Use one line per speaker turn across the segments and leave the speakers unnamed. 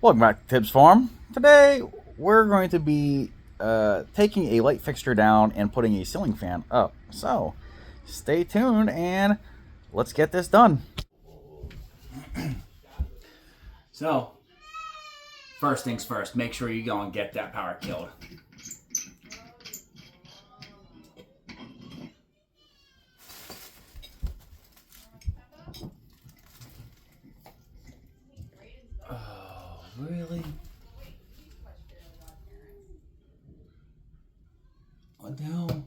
Welcome back to Tibbs Farm. Today we're going to be taking a light fixture down and putting a ceiling fan up. So stay tuned and let's get this done.
So, first things first, make sure you go and get that power killed. Oh, really? What the hell?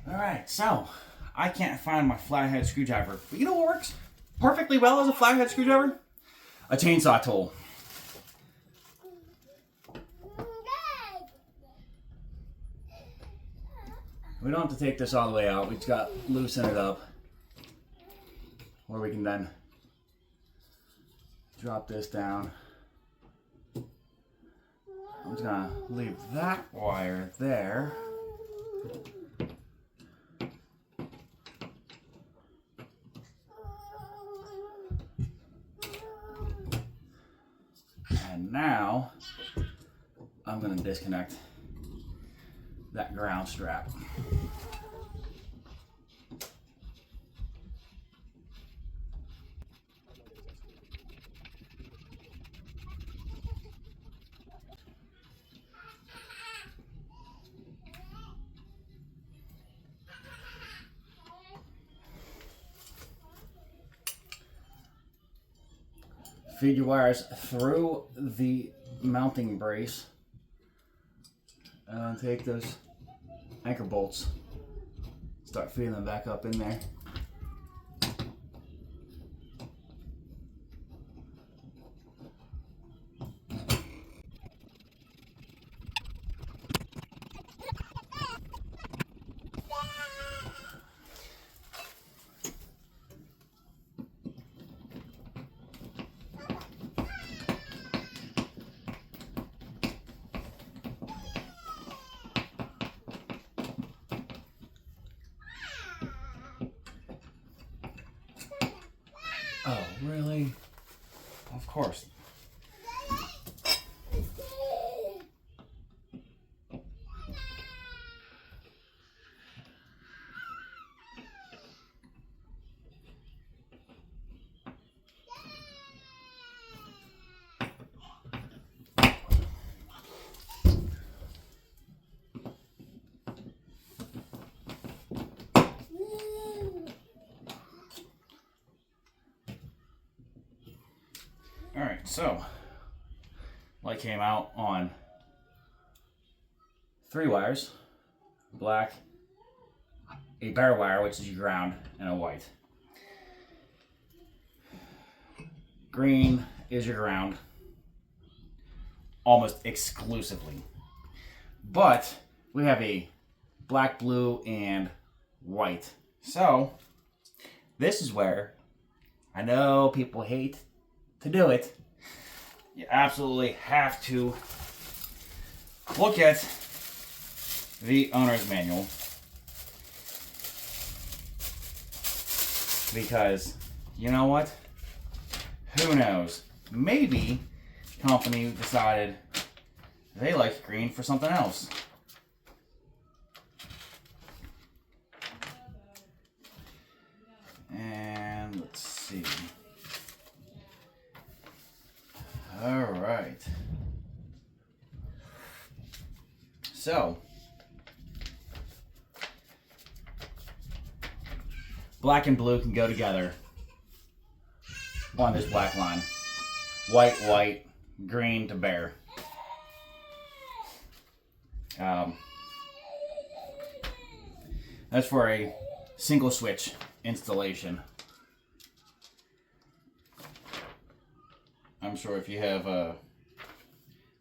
Alright, so I can't find my flathead screwdriver. But you know what works perfectly well as a flathead screwdriver? A chainsaw tool. We don't have to take this all the way out. We just got to loosen it up. Where we can then drop this down. I'm just going to leave that wire there. And now I'm going to disconnect that ground strap. Feed your wires through the mounting brace and take those anchor bolts, start feeding them back up in there. Oh, really? Of course. Alright, so light came out on 3 wires, black, a bare wire, which is your ground, and a white. Green is your ground, almost exclusively. But we have a black, blue, and white. So this is where I know people hate to do it. You absolutely have to look at the owner's manual, because you know what? Who knows? Maybe the company decided they like green for something else. And let's see. All right. So, black and blue can go together on this black line. White, white, green to bare. That's for a single switch installation. I'm sure if you have a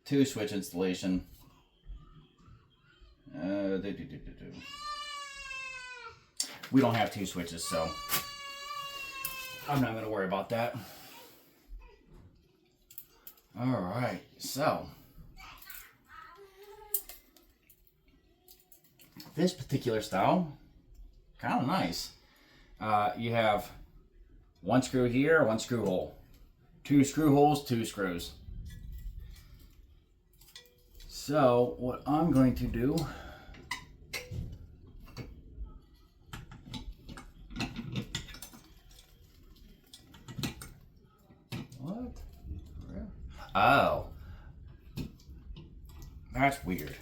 2-switch installation, we don't have 2 switches, so I'm not going to worry about that. All right, so this particular style, kind of nice. You have one screw here, one screw hole. Two screw holes, two screws. So what I'm going to do, what? Oh, that's weird.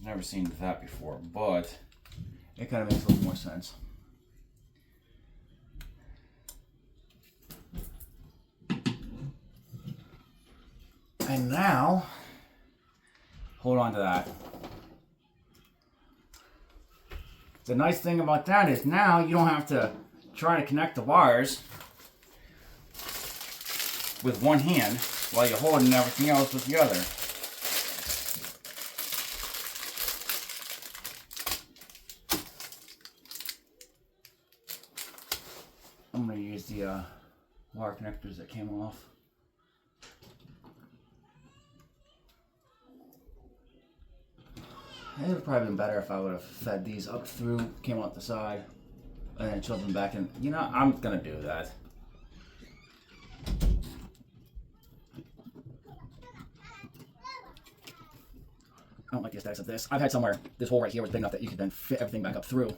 Never seen that before, but it kind of makes a little more sense. And now, hold on to that. The nice thing about that is now you don't have to try to connect the wires with one hand while you're holding everything else with the other. I'm going to use the wire connectors that came off. It would have probably been better if I would have fed these up through, came out the side, and then shoved them back in. You know, I'm going to do that. I don't like the aesthetics of this. I've had somewhere, this hole right here was big enough that you could then fit everything back up through.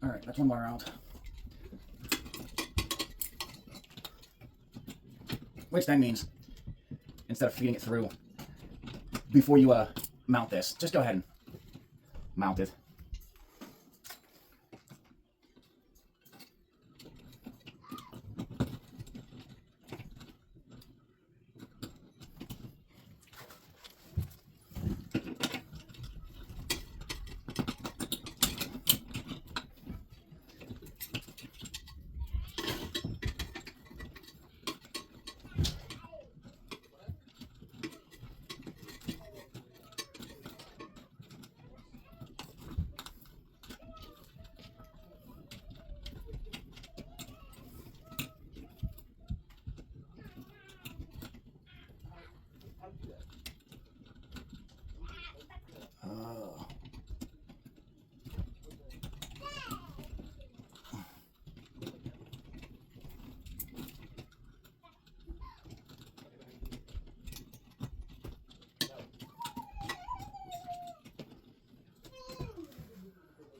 Alright, that's one wire out. Which then means, instead of feeding it through, before you mount this, just go ahead and mount it.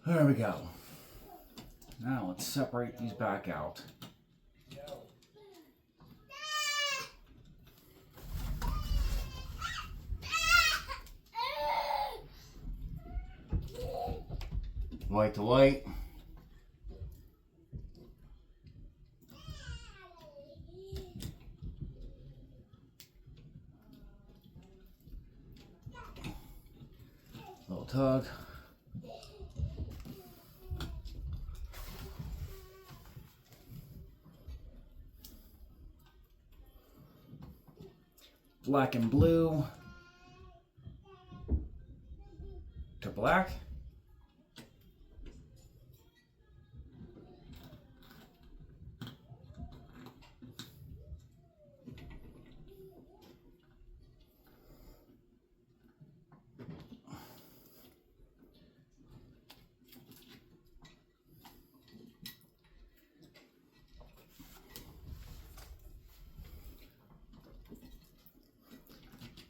There we go. Now let's separate these back out. White to white. Little tug. Black and blue to black.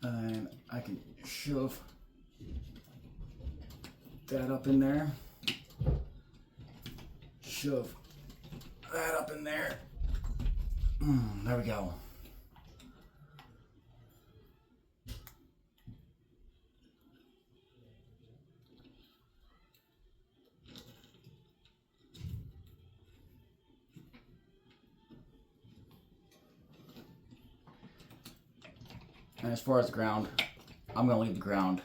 And I can shove that up in there. Shove that up in there. There we go. And as far as the ground, I'm going to leave the ground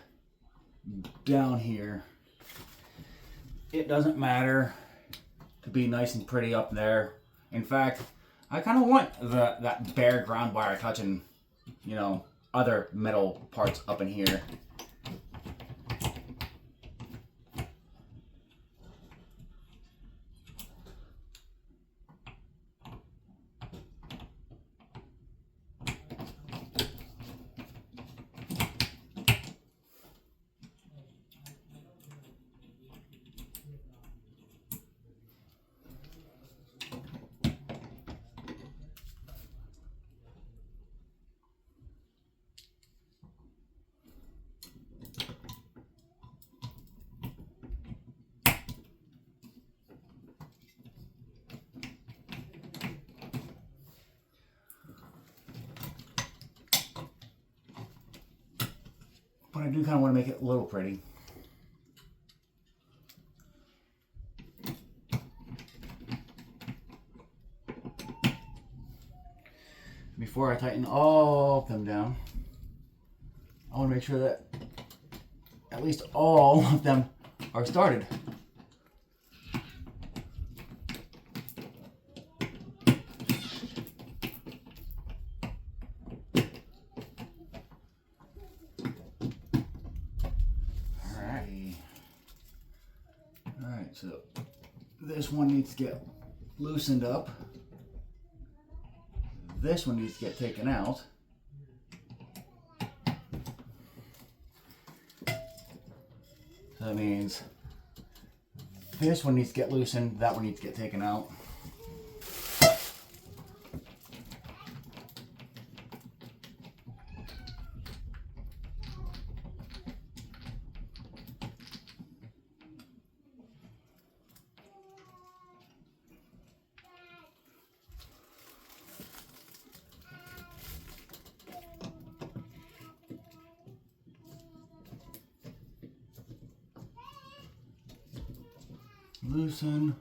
down here. It doesn't matter to be nice and pretty up there. In fact, I kind of want that bare ground wire touching, you know, other metal parts up in here. But I do kind of want to make it a little pretty. Before I tighten all of them down, I want to make sure that at least all of them are started. Alright, so this one needs to get loosened up. This one needs to get taken out. So that means this one needs to get loosened, that one needs to get taken out. Loosen.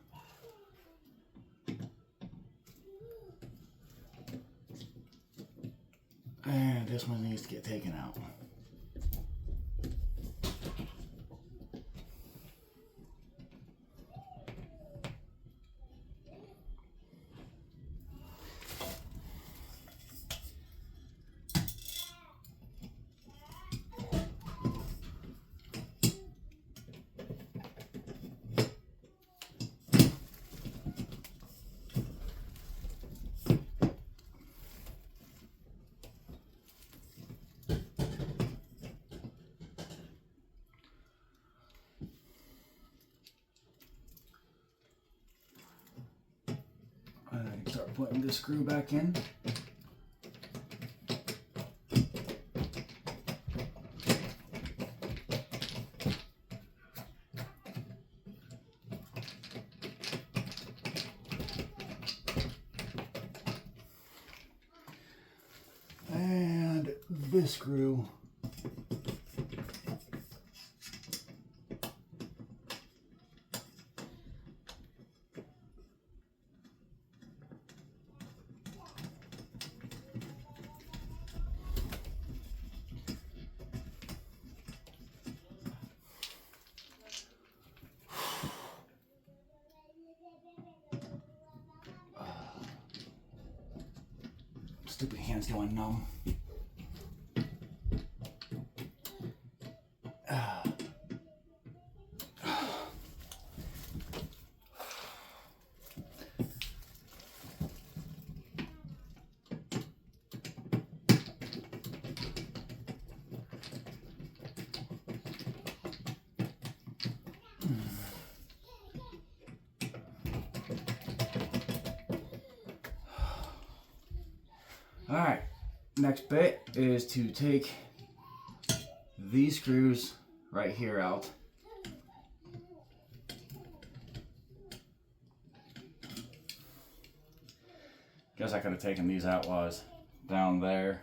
And this one needs to get taken out. And I can start putting this screw back in. And this screw stupid hand's going numb. Alright, next bit is to take these screws right here out. Guess I could have taken these out while I was down there.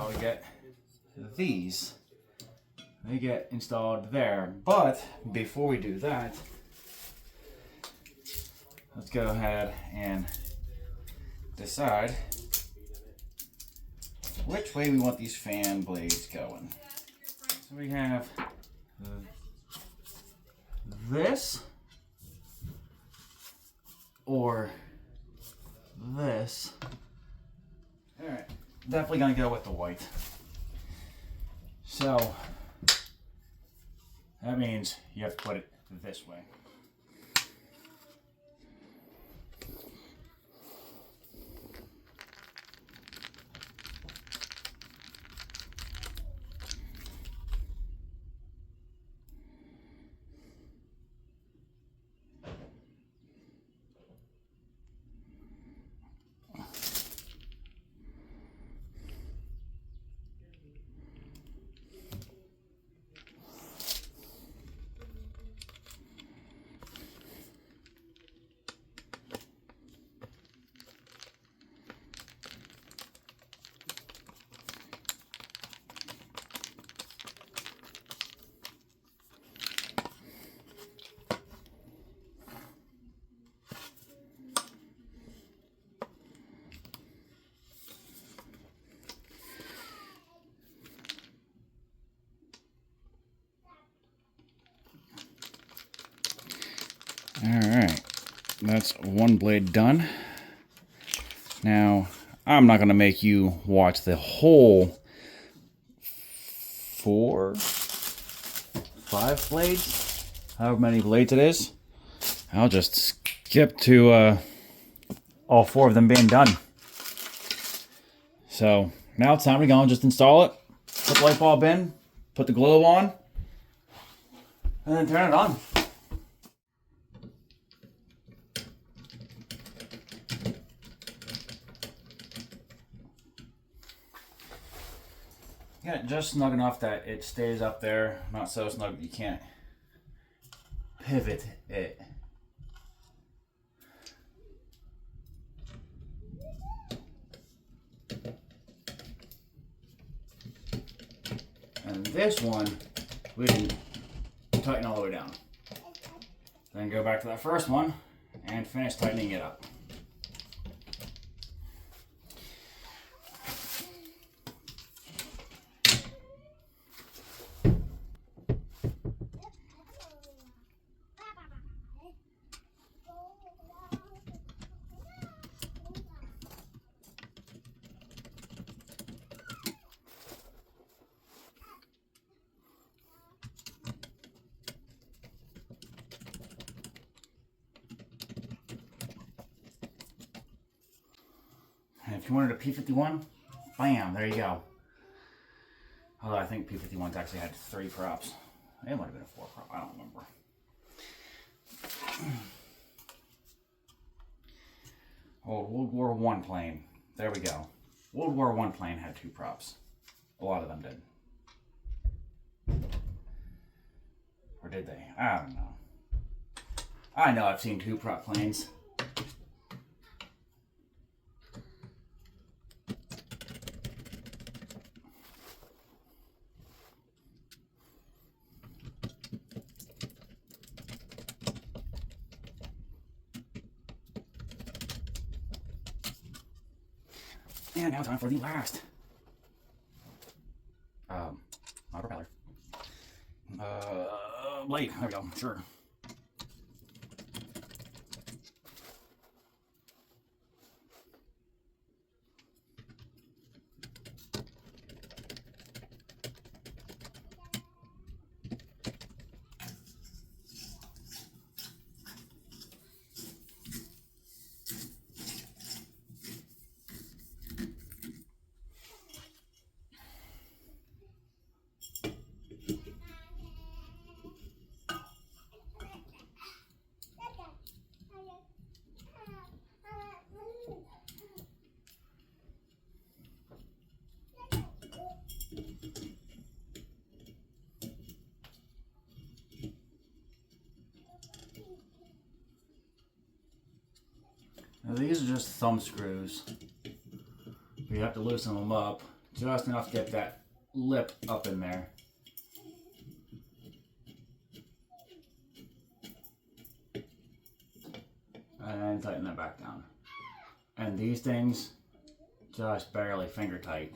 how we get these. They get installed there. But before we do that, let's go ahead and decide which way we want these fan blades going. So we have this or this. Alright, definitely gonna go with the white. So that means you have to put it this way. Alright, that's one blade done. Now, I'm not going to make you watch the whole 4, 5 blades, however many blades it is. I'll just skip to all 4 of them being done. So, now it's time to go and just install it, put the light bulb in, put the globe on, and then turn it on. Yeah, just snug enough that it stays up there, not so snug that you can't pivot it. And this one, we can tighten all the way down. Then go back to that first one and finish tightening it up. And if you wanted a P51, bam, there you go. Although I think P51s actually had 3 props. It might have been a 4 prop, I don't remember. Old World War I plane. There we go. World War I plane had 2 props. A lot of them did. Or did they? I don't know. I know I've seen 2 prop planes. And now time for the last. Not propeller. Blade. There we go. Sure. Now these are just thumb screws. You have to loosen them up just enough to get that lip up in there. And tighten that back down. And these things, just barely finger tight.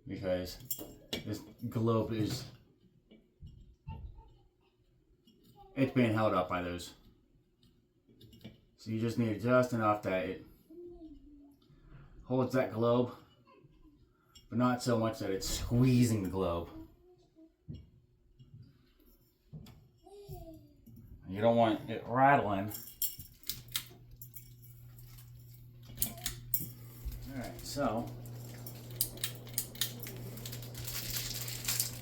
Because this globe is, it's being held up by those. So you just need just enough that it holds that globe, but not so much that it's squeezing the globe. You don't want it rattling. Alright, so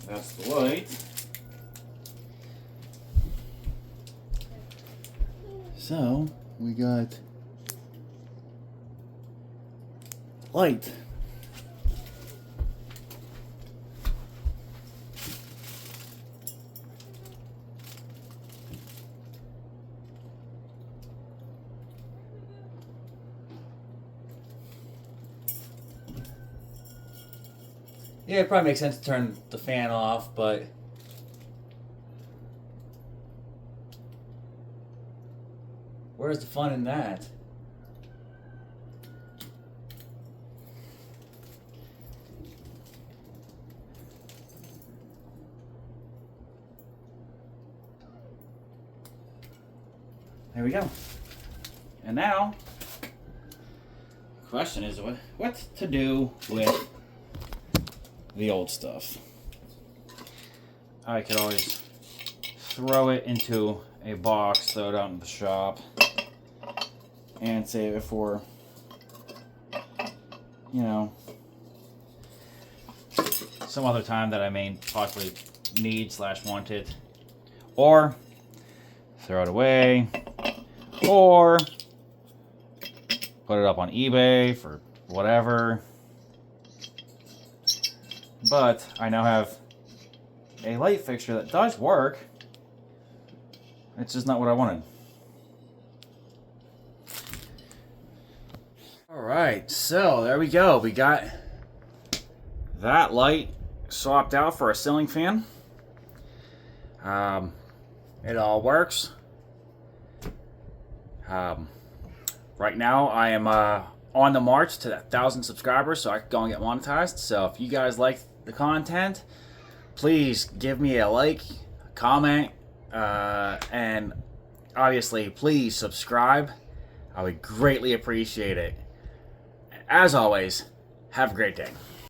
that's the light. So we got light.
Yeah, it probably makes sense to turn the fan off, but where's the fun in that?
There we go. And now, the question is what to do with the old stuff. I could always throw it into a box, throw it out in the shop, and save it for, you know, some other time that I may possibly need / want it. Or throw it away, or put it up on eBay for whatever. But I now have a light fixture that does work. It's just not what I wanted. Alright, so there we go. We got that light swapped out for a ceiling fan. It all works. Right now I am on the march to that 1,000 subscribers so I can go and get monetized. So if you guys like the content, please give me a like, a comment, and obviously please subscribe. I would greatly appreciate it. As always, have a great day.